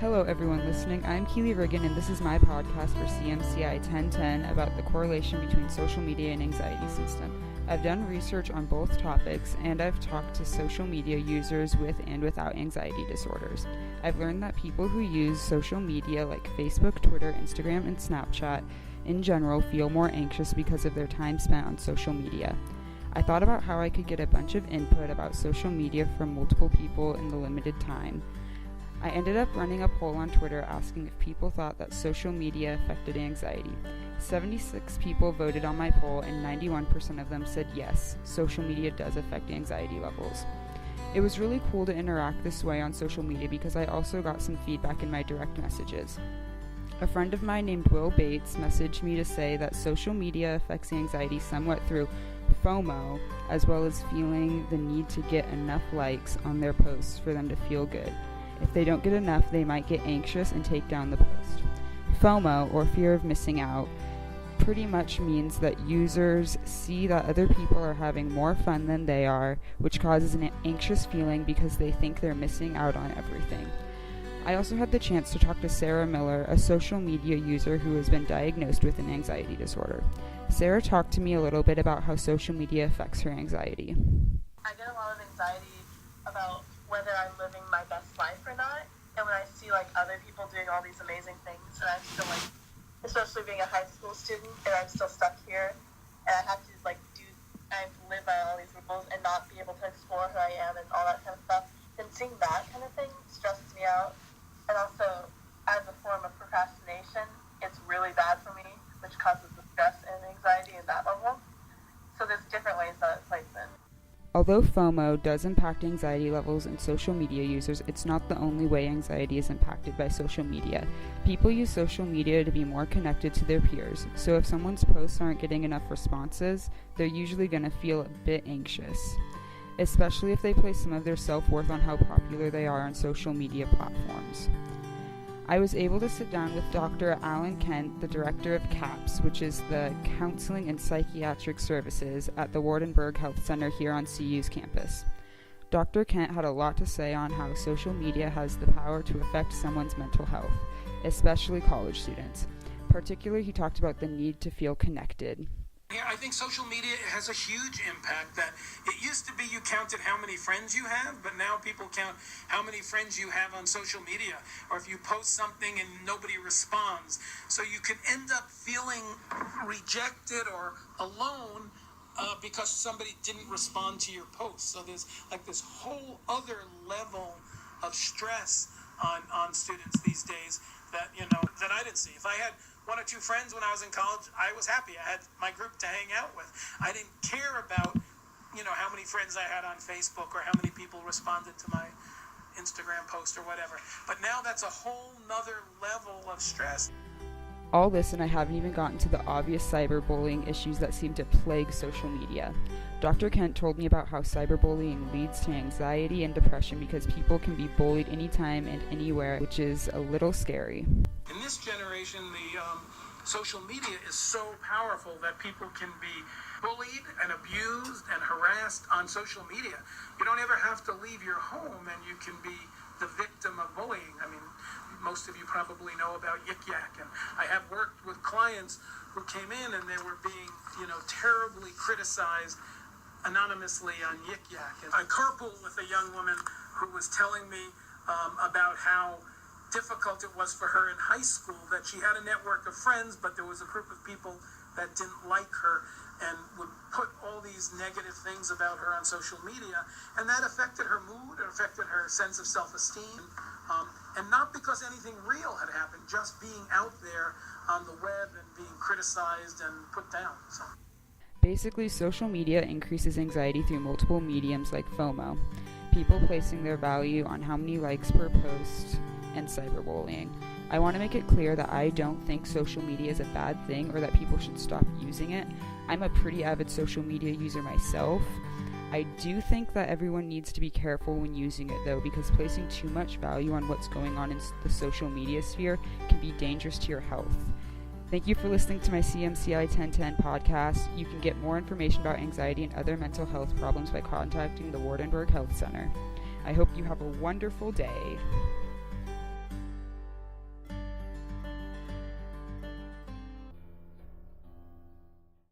Hello everyone listening, I'm Keely Riggin and this is my podcast for CMCI 1010 about the correlation between social media and anxiety system. I've done research on both topics and I've talked to social media users with and without anxiety disorders. I've learned that people who use social media like Facebook, Twitter, Instagram, and Snapchat in general feel more anxious because of their time spent on social media. I thought about how I could get a bunch of input about social media from multiple people in the limited time. I ended up running a poll on Twitter asking if people thought that social media affected anxiety. 76 people voted on my poll and 91% of them said yes, social media does affect anxiety levels. It was really cool to interact this way on social media because I also got some feedback in my direct messages. A friend of mine named Will Bates messaged me to say that social media affects anxiety somewhat through FOMO, as well as feeling the need to get enough likes on their posts for them to feel good. If they don't get enough, they might get anxious and take down the post. FOMO, or fear of missing out, pretty much means that users see that other people are having more fun than they are, which causes an anxious feeling because they think they're missing out on everything. I also had the chance to talk to Sarah Miller, a social media user who has been diagnosed with an anxiety disorder. Sarah talked to me a little bit about how social media affects her anxiety. I get a lot of anxiety about whether I'm living my best life or not, and when I see other people doing all these amazing things, and I'm still especially being a high school student, and I'm still stuck here, and I have to live by all these rules and not be able to explore who I am and all that kind of stuff, then seeing that kind of thing stresses me out. And also, as a form of procrastination, it's really bad for me, which causes the stress and anxiety in that level. So there's different ways that it plays in. Although FOMO does impact anxiety levels in social media users, it's not the only way anxiety is impacted by social media. People use social media to be more connected to their peers, so if someone's posts aren't getting enough responses, they're usually going to feel a bit anxious, especially if they place some of their self-worth on how popular they are on social media platforms. I was able to sit down with Dr. Alan Kent, the director of CAPS, which is the Counseling and Psychiatric Services at the Wardenburg Health Center here on CU's campus. Dr. Kent had a lot to say on how social media has the power to affect someone's mental health, especially college students. Particularly, he talked about the need to feel connected. Yeah, I think social media has a huge impact. That it used to be you counted how many friends you have, but now people count how many friends you have on social media, or if you post something and nobody responds. So you can end up feeling rejected or alone because somebody didn't respond to your post. So there's this whole other level of stress on students these days that I didn't see. If I had one or two friends when I was in college, I was happy. I had my group to hang out with. I didn't care about, how many friends I had on Facebook or how many people responded to my Instagram post or whatever. But now that's a whole nother level of stress. All this, and I haven't even gotten to the obvious cyberbullying issues that seem to plague social media. Dr. Kent told me about how cyberbullying leads to anxiety and depression because people can be bullied anytime and anywhere, which is a little scary. In this generation, the social media is so powerful that people can be bullied and abused and harassed on social media. You don't ever have to leave your home and you can be the victim of bullying. I mean, most of you probably know about Yik Yak, and I have worked with clients who came in and they were being, terribly criticized anonymously on Yik Yak. And I carpooled with a young woman who was telling me about how difficult it was for her in high school, that she had a network of friends, but there was a group of people that didn't like her and would put all these negative things about her on social media, and that affected her mood, it affected her sense of self-esteem, and not because anything real had happened, just being out there on the web and being criticized and put down. So. Basically, social media increases anxiety through multiple mediums like FOMO, people placing their value on how many likes per post, and cyberbullying. I want to make it clear that I don't think social media is a bad thing or that people should stop using it. I'm a pretty avid social media user myself. I do think that everyone needs to be careful when using it though, because placing too much value on what's going on in the social media sphere can be dangerous to your health. Thank you for listening to my CMCI 1010 podcast. You can get more information about anxiety and other mental health problems by contacting the Wardenburg Health Center. I hope you have a wonderful day.